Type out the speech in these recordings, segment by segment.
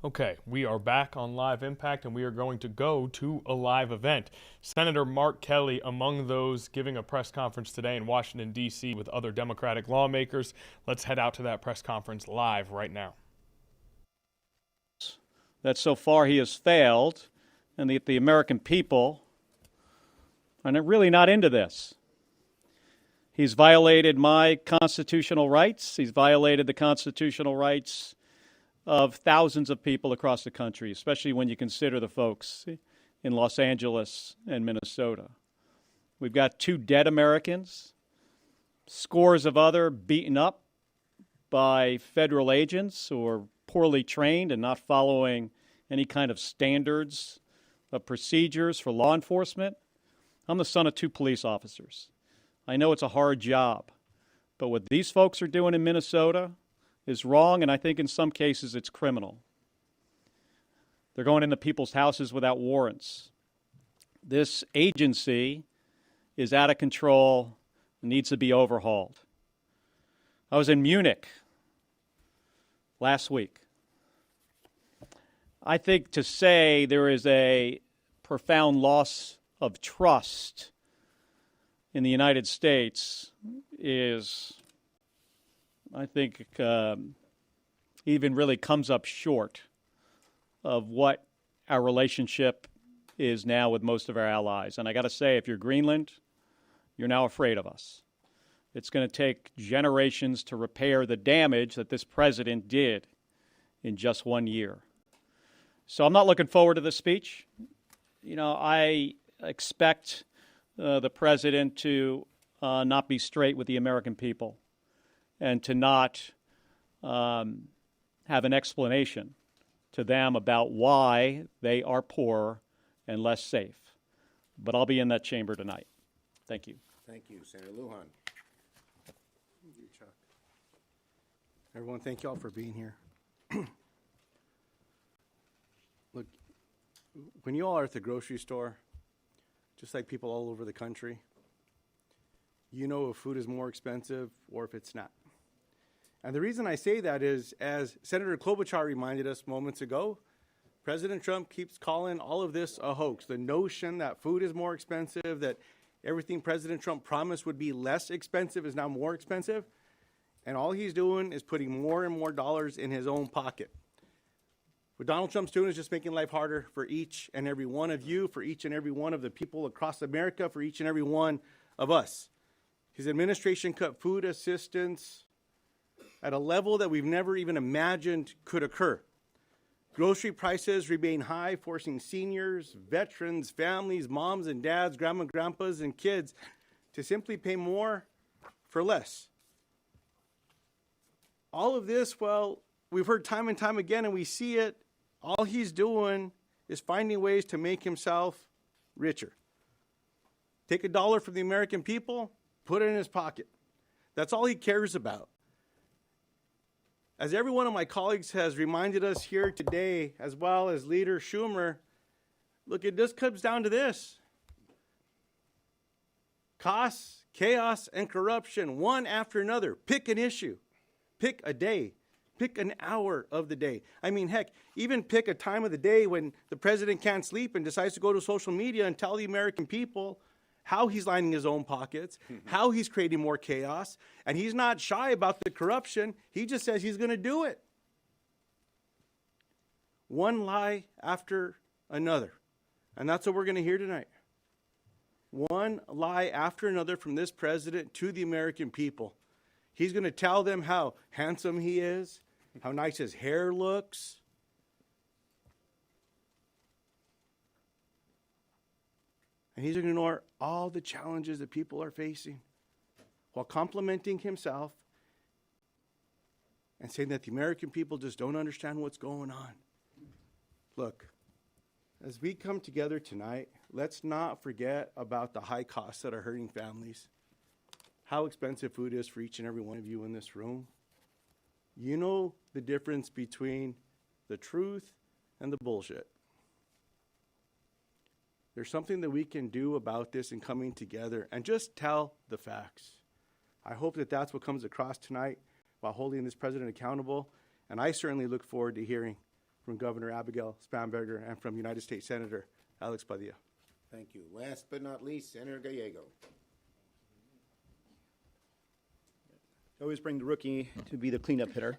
Okay, we are back on Live Impact and we are going to go to a live event. Senator Mark Kelly, among those giving a press conference today in Washington, D.C. with other Democratic lawmakers. Let's head out to that press conference live right now. That so far he has failed, and that the American people are really not into this. He's violated my constitutional rights. He's violated the constitutional rights of thousands of people across the country, especially when you consider the folks in Los Angeles and Minnesota. We've got 2 dead Americans, scores of other beaten up by federal agents who are poorly trained and not following any kind of standards of procedures for law enforcement. I'm the son of 2 police officers. I know it's a hard job, but what these folks are doing in Minnesota is wrong, and I think in some cases it's criminal. They're going into people's houses without warrants. This agency is out of control and needs to be overhauled. I was in Munich last week. I think to say there is a profound loss of trust in the United States is, I think, even really comes up short of what our relationship is now with most of our allies. And I got to say, if you're Greenland, you're now afraid of us. It's going to take generations to repair the damage that this president did in just 1 year. So I'm not looking forward to this speech. I expect the president to not be straight with the American people and to not have an explanation to them about why they are poorer and less safe. But I'll be in that chamber tonight. Thank you. Thank you, Senator Lujan. Thank you, Chuck. Everyone, thank you all for being here. Look, when you all are at the grocery store, just like people all over the country, you know if food is more expensive or if it's not. And the reason I say that is, as Senator Klobuchar reminded us moments ago, President Trump keeps calling all of this a hoax. The notion that food is more expensive, that everything President Trump promised would be less expensive is now more expensive. And all he's doing is putting more and more dollars in his own pocket. What Donald Trump's doing is just making life harder for each and every one of you, for each and every one of the people across America, for each and every one of us. His administration cut food assistance at a level that we've never even imagined could occur. Grocery prices remain high, forcing seniors, veterans, families, moms and dads, grandma, grandpas, and kids to simply pay more for less. All of this, well, we've heard time and time again, and we see it. All he's doing is finding ways to make himself richer. Take $1 from the American people, put it in his pocket. That's all he cares about. As every one of my colleagues has reminded us here today, as well as Leader Schumer, look, it just comes down to this. Costs, chaos, and corruption, one after another. Pick an issue. Pick a day. Pick an hour of the day. I mean, heck, even pick a time of the day when the president can't sleep and decides to go to social media and tell the American people how he's lining his own pockets, how he's creating more chaos, and he's not shy about the corruption. He just says he's going to do it. One lie after another. And that's what we're going to hear tonight. One lie after another from this president to the American people. He's going to tell them how handsome he is, how nice his hair looks. And he's going to ignore all the challenges that people are facing while complimenting himself and saying that the American people just don't understand what's going on. Look, as we come together tonight, let's not forget about the high costs that are hurting families, how expensive food is for each and every one of you in this room. You know the difference between the truth and the bullshit. There's something that we can do about this in coming together and just tell the facts. I hope that that's what comes across tonight while holding this president accountable, and I certainly look forward to hearing from Governor Abigail Spanberger, and from United States Senator Alex Padilla. Thank you. Last but not least, Senator Gallego. I always bring the rookie to be the cleanup hitter.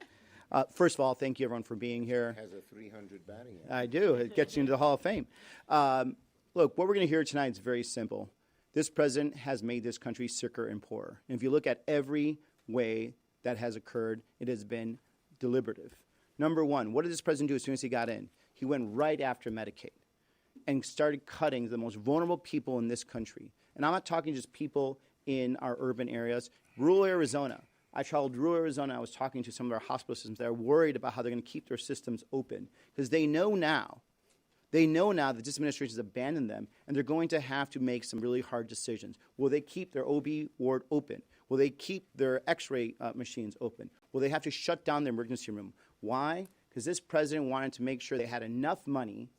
First of all, thank you everyone for being here. Has a 300 batting average. I do. It gets you into the Hall of Fame. Look, what we're going to hear tonight is very simple. This president has made this country sicker and poorer. And if you look at every way that has occurred, it has been deliberative. Number one, what did this president do as soon as he got in? He went right after Medicaid and started cutting the most vulnerable people in this country. And I'm not talking just people in our urban areas. Rural Arizona. I traveled rural Arizona. I was talking to some of our hospital systems that are worried about how they're going to keep their systems open because they know now that this administration has abandoned them, and they're going to have to make some really hard decisions. Will they keep their OB ward open? Will they keep their X-ray machines open? Will they have to shut down their emergency room? Why? Because this president wanted to make sure they had enough money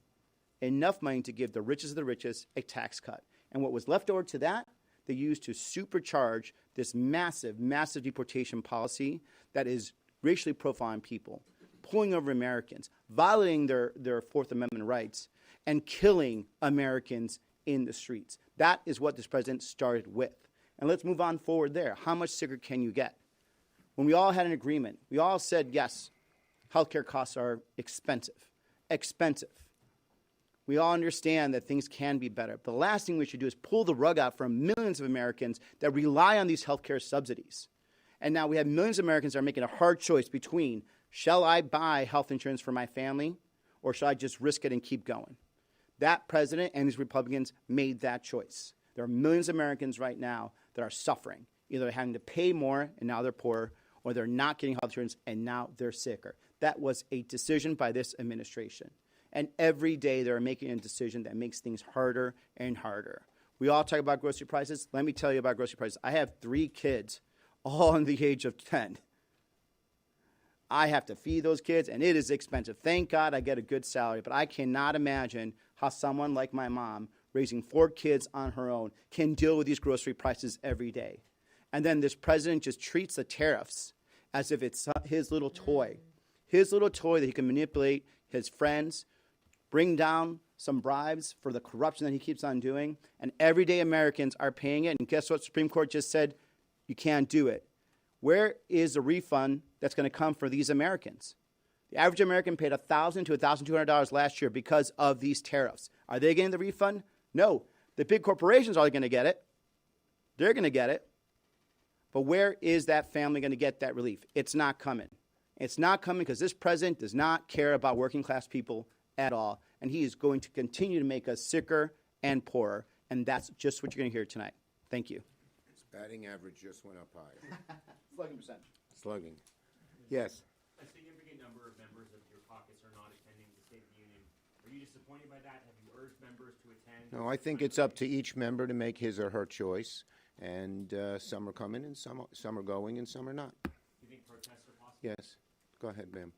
to give the richest of the richest a tax cut. And what was left over to that, they used to supercharge this massive, massive deportation policy that is racially profiling people, pulling over Americans, violating their Fourth Amendment rights, and killing Americans in the streets. That is what this president started with. And let's move on forward there. How much sicker can you get? When we all had an agreement, we all said, yes, healthcare costs are expensive. We all understand that things can be better. But the last thing we should do is pull the rug out from millions of Americans that rely on these healthcare subsidies. And now we have millions of Americans that are making a hard choice between, shall I buy health insurance for my family, or shall I just risk it and keep going? That president and these Republicans made that choice. There are millions of Americans right now that are suffering. Either they're having to pay more and now they're poorer, or they're not getting health insurance and now they're sicker. That was a decision by this administration. And every day they're making a decision that makes things harder and harder. We all talk about grocery prices. Let me tell you about grocery prices. I have 3 kids, all under the age of 10. I have to feed those kids, and it is expensive. Thank God I get a good salary, but I cannot imagine how someone like my mom, raising 4 kids on her own, can deal with these grocery prices every day. And then this president just treats the tariffs as if it's his little toy that he can manipulate his friends, bring down some bribes for the corruption that he keeps on doing, and everyday Americans are paying it. And guess what? Supreme Court just said you can't do it. Where is the refund that's going to come for these Americans? The average American paid $1,000 to $1,200 last year because of these tariffs. Are they getting the refund? No. The big corporations are going to get it. They're going to get it. But where is that family going to get that relief? It's not coming. It's not coming because this president does not care about working class people at all. And he is going to continue to make us sicker and poorer. And that's just what you're going to hear tonight. Thank you. His batting average just went up higher. Slugging percentage. Slugging. Yes. A significant number of members of your caucus are not attending the State of the Union. Are you disappointed by that? Have you urged members to attend? No, I think it's up to each member to make his or her choice. And some are coming and some are going and some are not. You think protests are possible? Yes. Go ahead, ma'am.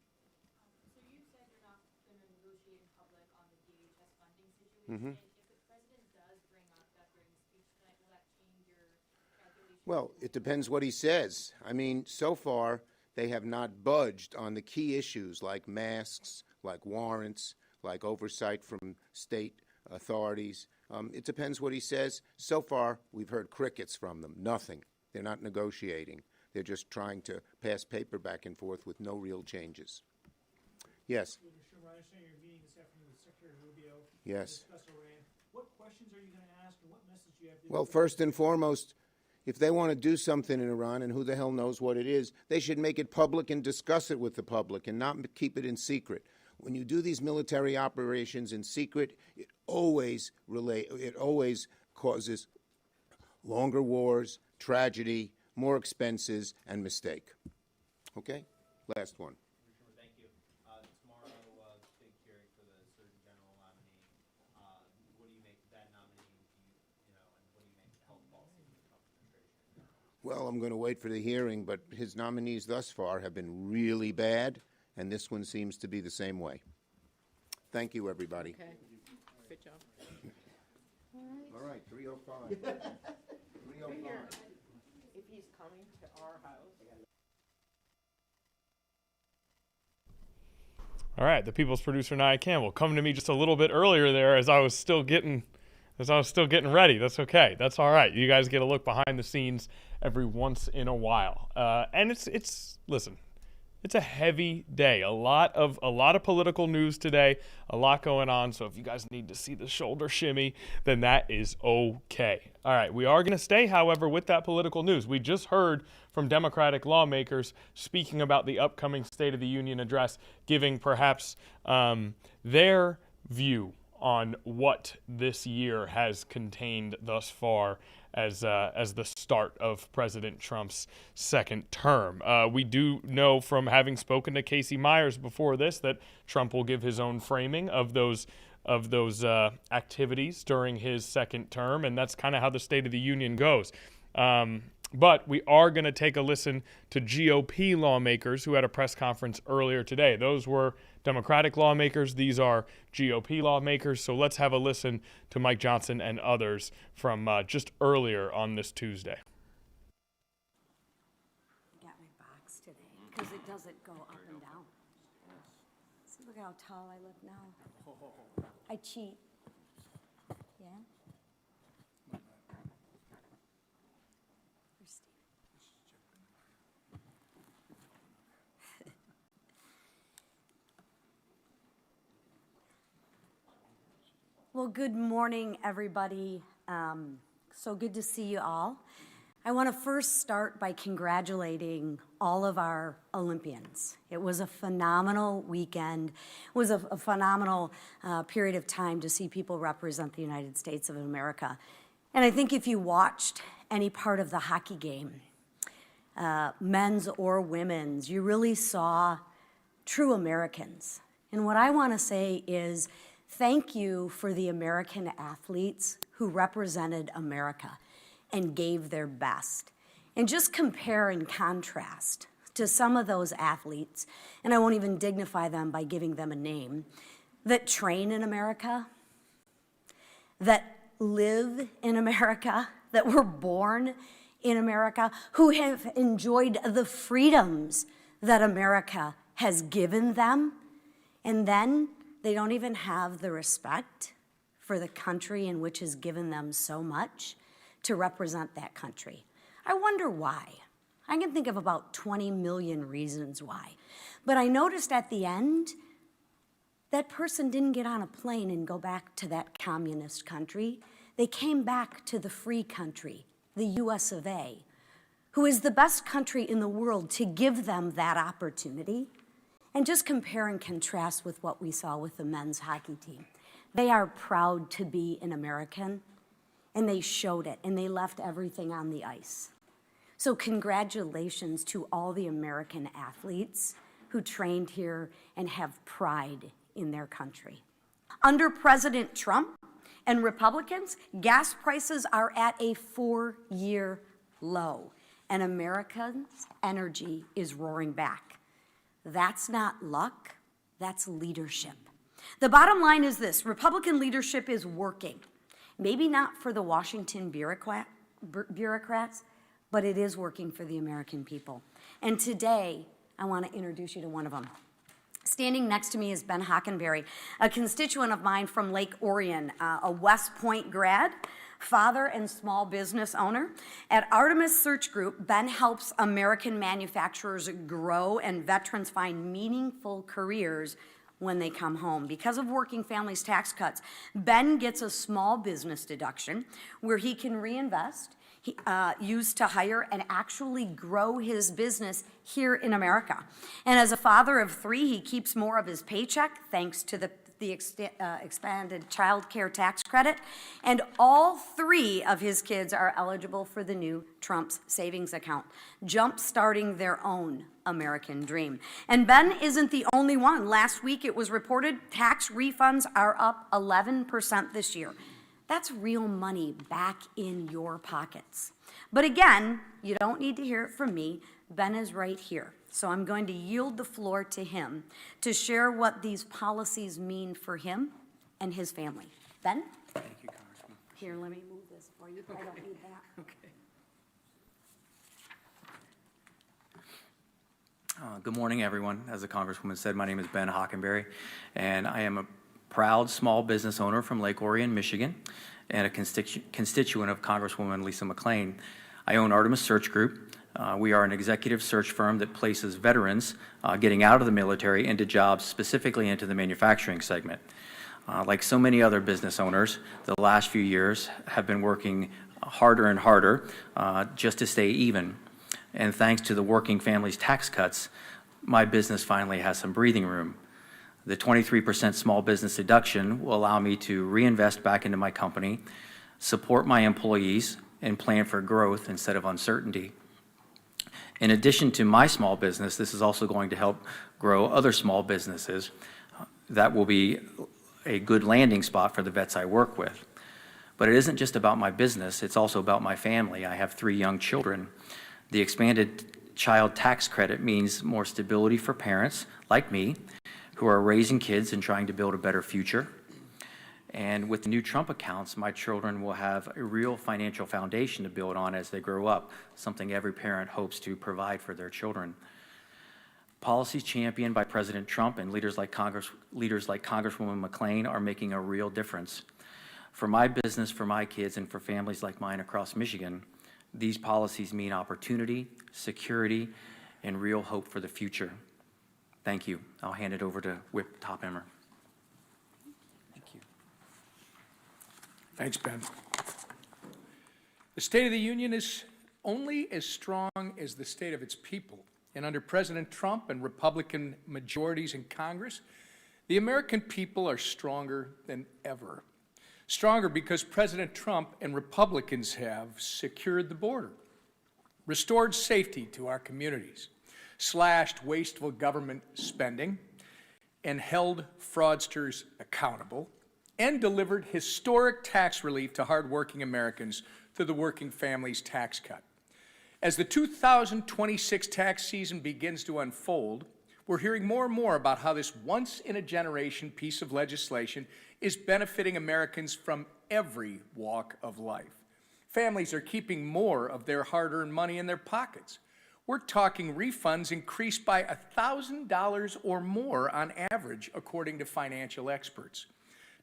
So you said you're not going to negotiate in public on the DHS funding situation. If the president does bring up that during the speech tonight, will that change your calculations? Well, it depends what he says. I mean, so far, they have not budged on the key issues like masks, like warrants, like oversight from state authorities. It depends what he says. So far, we've heard crickets from them. Nothing. They're not negotiating. They're just trying to pass paper back and forth with no real changes. Yes. Mr. Schumer, I understand you're meeting this afternoon with Secretary Rubio. Yes. To discuss Iran. What questions are you going to ask, and what message do you have? Well, first and foremost, if they want to do something in Iran, and who the hell knows what it is, they should make it public and discuss it with the public and not keep it in secret. When you do these military operations in secret, it always causes longer wars, tragedy, more expenses, and mistake. Okay? Last one. Thank you. Tomorrow, big hearing for the Surgeon General nominee. What do you make of that nominee? And what do you make of the health policy of the Trump administration? Well, I'm going to wait for the hearing, but his nominees thus far have been really bad, and this one seems to be the same way. Thank you, everybody. Okay. Good job. All right, 3:05. 3:05. If he's coming to our house. All right, the People's Producer, Nia Campbell, coming to me just a little bit earlier there as I was still getting ready. That's okay. That's all right. You guys get a look behind the scenes every once in a while. And listen, it's a heavy day. A lot of political news today, a lot going on. So if you guys need to see the shoulder shimmy, then that is okay. All right, we are going to stay, however, with that political news. We just heard from Democratic lawmakers speaking about the upcoming State of the Union address, giving perhaps their view on what this year has contained thus far as the start of President Trump's second term. We do know from having spoken to Casey Myers before this that Trump will give his own framing of those activities during his second term, and that's kind of how the State of the Union goes. But we are going to take a listen to GOP lawmakers who had a press conference earlier today. Those were Democratic lawmakers. These are GOP lawmakers. So let's have a listen to Mike Johnson and others from just earlier on this Tuesday. Got my box today because it doesn't go up and down. See, look how tall I look now. I cheat. Yeah? Well, good morning, everybody. So good to see you all. I want to first start by congratulating all of our Olympians. It was a phenomenal weekend. It was a phenomenal period of time to see people represent the United States of America. And I think if you watched any part of the hockey game, men's or women's, you really saw true Americans. And what I want to say is, thank you for the American athletes who represented America and gave their best. And just compare and contrast to some of those athletes, and I won't even dignify them by giving them a name, that train in America, that live in America, that were born in America, who have enjoyed the freedoms that America has given them, and then they don't even have the respect for the country in which has given them so much to represent that country. I wonder why. I can think of about 20 million reasons why. But I noticed at the end, that person didn't get on a plane and go back to that communist country. They came back to the free country, the US of A, who is the best country in the world to give them that opportunity. And just compare and contrast with what we saw with the men's hockey team. They are proud to be an American, and they showed it, and they left everything on the ice. So congratulations to all the American athletes who trained here and have pride in their country. Under President Trump and Republicans, gas prices are at a 4-year low, and Americans' energy is roaring back. That's not luck, that's leadership. The bottom line is this: Republican leadership is working. Maybe not for the Washington bureaucrats, but it is working for the American people. And today, I want to introduce you to one of them. Standing next to me is Ben Hockenberry, a constituent of mine from Lake Orion, a West Point grad, father and small business owner. At Artemis Search Group, Ben helps American manufacturers grow and veterans find meaningful careers when they come home. Because of working families' tax cuts, Ben gets a small business deduction where he can reinvest, used to hire and actually grow his business here in America. And as a father of 3, he keeps more of his paycheck thanks to the expanded child care tax credit, and all 3 of his kids are eligible for the new Trump's savings account, jump-starting their own American dream. And Ben isn't the only one. Last week it was reported tax refunds are up 11% this year. That's real money back in your pockets. But again, you don't need to hear it from me. Ben is right here. So I'm going to yield the floor to him to share what these policies mean for him and his family. Ben? Thank you, Congressman. Here, let me move this for you. I don't need that. Okay. Good morning, everyone. As the Congresswoman said, my name is Ben Hockenberry, and I am a proud small business owner from Lake Orion, Michigan, and a constituent of Congresswoman Lisa McClain. I own Artemis Search Group. We are an executive search firm that places veterans getting out of the military into jobs, specifically into the manufacturing segment. Like so many other business owners, the last few years have been working harder and harder just to stay even. And thanks to the Working Families tax cuts, my business finally has some breathing room. The 23% small business deduction will allow me to reinvest back into my company, support my employees, and plan for growth instead of uncertainty. In addition to my small business, this is also going to help grow other small businesses. That will be a good landing spot for the vets I work with. But it isn't just about my business, it's also about my family. I have 3 young children. The expanded child tax credit means more stability for parents like me who are raising kids and trying to build a better future. And with the new Trump accounts, my children will have a real financial foundation to build on as they grow up, something every parent hopes to provide for their children. Policies championed by President Trump and leaders like Congresswoman McClain are making a real difference. For my business, for my kids, and for families like mine across Michigan, these policies mean opportunity, security, and real hope for the future. Thank you. I'll hand it over to Whip Topheimer. Thank you. Thanks, Ben. The State of the Union is only as strong as the state of its people. And under President Trump and Republican majorities in Congress, the American people are stronger than ever. Stronger because President Trump and Republicans have secured the border, restored safety to our communities, slashed wasteful government spending, and held fraudsters accountable, and delivered historic tax relief to hardworking Americans through the Working Families tax cut. As the 2026 tax season begins to unfold, we're hearing more and more about how this once-in-a-generation piece of legislation is benefiting Americans from every walk of life. Families are keeping more of their hard-earned money in their pockets. We're talking refunds increased by $1,000 or more on average, according to financial experts.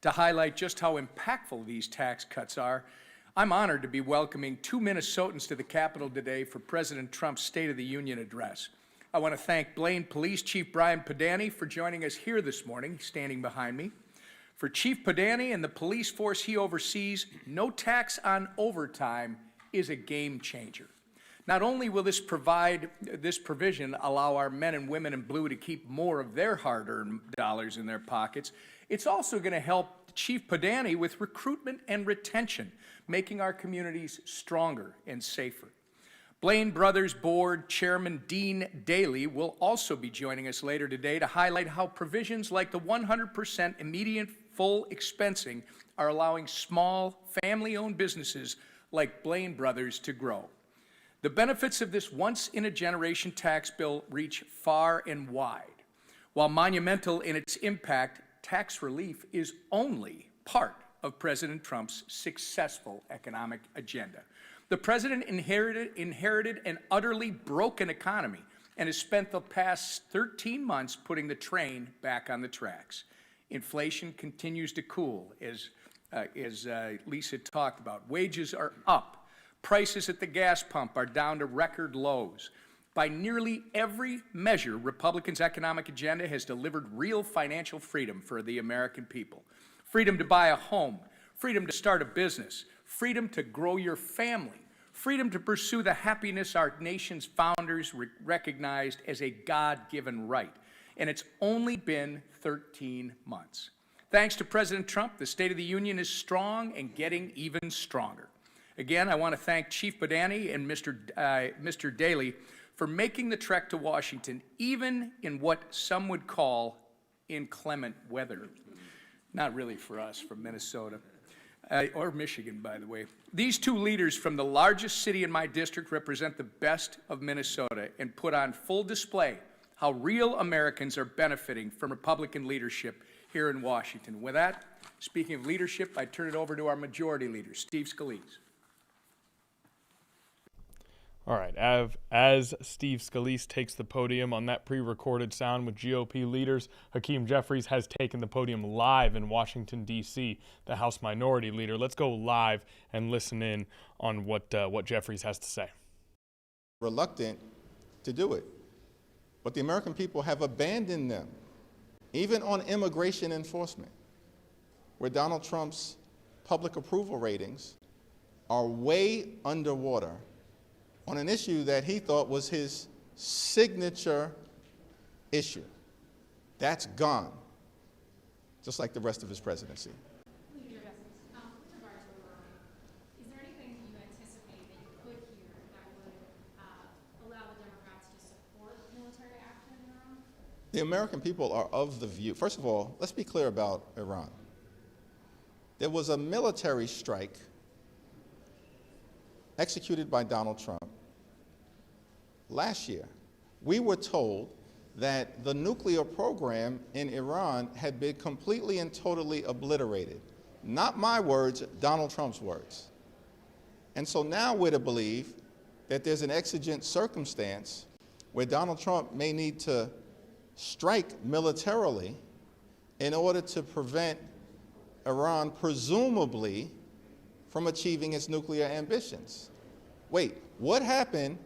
To highlight just how impactful these tax cuts are, I'm honored to be welcoming 2 Minnesotans to the Capitol today for President Trump's State of the Union address. I want to thank Blaine Police Chief Brian Padani for joining us here this morning, standing behind me. For Chief Padani and the police force he oversees, no tax on overtime is a game changer. Not only will this provision allow our men and women in blue to keep more of their hard-earned dollars in their pockets, it's also going to help Chief Padani with recruitment and retention, making our communities stronger and safer. Blaine Brothers Board Chairman Dean Daly will also be joining us later today to highlight how provisions like the 100% immediate full expensing are allowing small, family-owned businesses like Blaine Brothers to grow. The benefits of this once-in-a-generation tax bill reach far and wide. While monumental in its impact, tax relief is only part of President Trump's successful economic agenda. The president inherited an utterly broken economy and has spent the past 13 months putting the train back on the tracks. Inflation continues to cool, as Lisa talked about. Wages are up. Prices at the gas pump are down to record lows. By nearly every measure, Republicans' economic agenda has delivered real financial freedom for the American people. Freedom to buy a home, freedom to start a business, freedom to grow your family, freedom to pursue the happiness our nation's founders recognized as a God-given right. And it's only been 13 months. Thanks to President Trump, the State of the Union is strong and getting even stronger. Again, I want to thank Chief Padani and Mr. Daly for making the trek to Washington, even in what some would call inclement weather. Not really for us from Minnesota, or Michigan, by the way. These 2 leaders from the largest city in my district represent the best of Minnesota and put on full display how real Americans are benefiting from Republican leadership here in Washington. With that, speaking of leadership, I turn it over to our majority leader, Steve Scalise. All right, as Steve Scalise takes the podium on that pre-recorded sound with GOP leaders, Hakeem Jeffries has taken the podium live in Washington, D.C., the House Minority Leader. Let's go live and listen in on what Jeffries has to say. Reluctant to do it, but the American people have abandoned them, even on immigration enforcement, where Donald Trump's public approval ratings are way underwater on an issue that he thought was his signature issue. That's gone, just like the rest of his presidency. With regard to Iran, is there anything you anticipate that you could hear that would allow the Democrats to support military action in Iran? The American people are of the view, first of all, let's be clear about Iran. There was a military strike executed by Donald Trump last year. We were told that the nuclear program in Iran had been completely and totally obliterated. Not my words, Donald Trump's words. And so now we're to believe that there's an exigent circumstance where Donald Trump may need to strike militarily in order to prevent Iran, presumably, from achieving its nuclear ambitions. Wait, what happened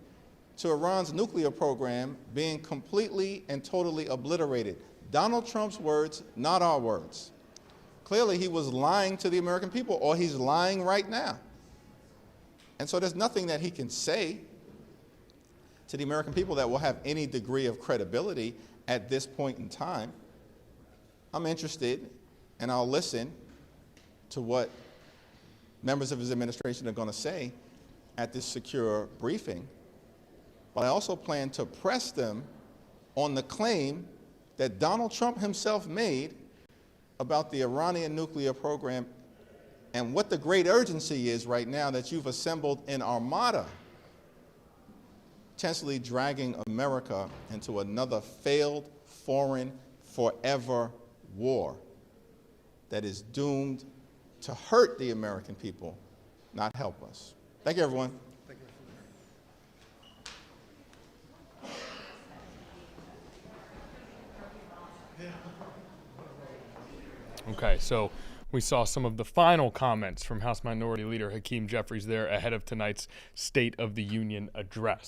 to Iran's nuclear program being completely and totally obliterated? Donald Trump's words, not our words. Clearly, he was lying to the American people, or he's lying right now. And so there's nothing that he can say to the American people that will have any degree of credibility at this point in time. I'm interested, and I'll listen to what members of his administration are going to say at this secure briefing. But I also plan to press them on the claim that Donald Trump himself made about the Iranian nuclear program and what the great urgency is right now that you've assembled an armada, potentially dragging America into another failed, foreign, forever war that is doomed to hurt the American people, not help us. Thank you, everyone. Okay, so we saw some of the final comments from House Minority Leader Hakeem Jeffries there ahead of tonight's State of the Union address.